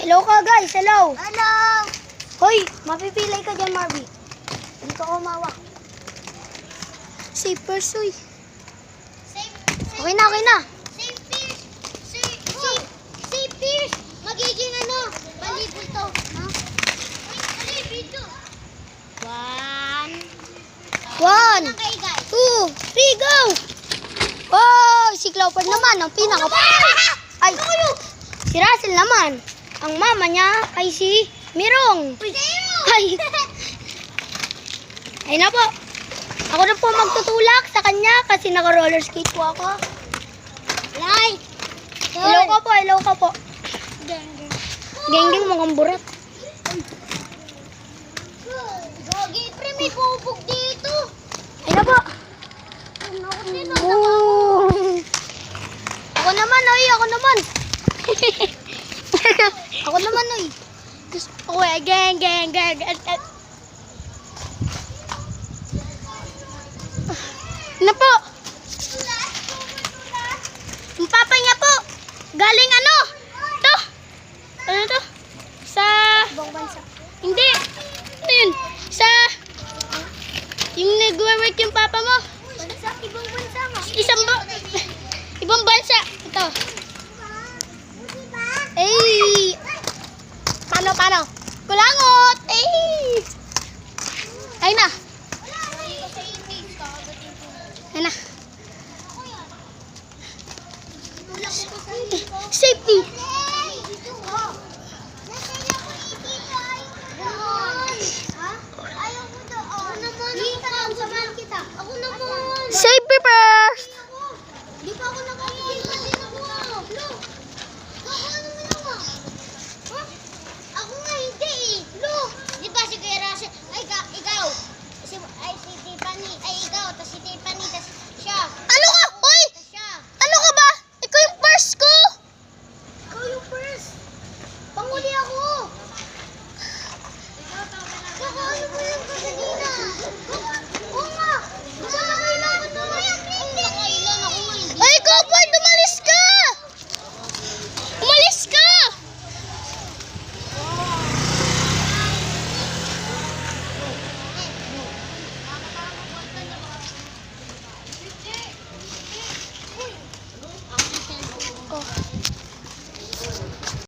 Hello ka guys, hello. Hello! Hoy, mapipilay ka dyan, Marvy. Hindi ka umawak. Safe first, uy. Okay na, okay na. Safe fish! Safe fish! Magiging malibol to. Ha? Ay, dito. 1, Okay, guys. 2, 3, go! Oh, si Clover naman, ang pinaka... Ay, si Russell naman. Ang mama niya ay si Mirong. Ay, ay na po. Ako na po magtutulak sa kanya kasi naka-roller skate po ako. Like! Hello ka po, hello ka po. Genggeng mukhang burat. Gogi, pre, may bubog dito. Ay na po. Oh. Ako naman, oy, ako naman. Ako naman, oy. Okay, geng. Ano po? Ang papa niya po. Galing ano? Ito. Ano to? Sa... Ibang bansa. Hindi. Ano yun? Sa... Yung nag-work yung papa mo. Bansa? Ibang bansa mo. Ibang bansa. Ito. Ay! Paano? Kulangot! Ay! Ay na. Ay na. Safety! Safety first! Di pa ako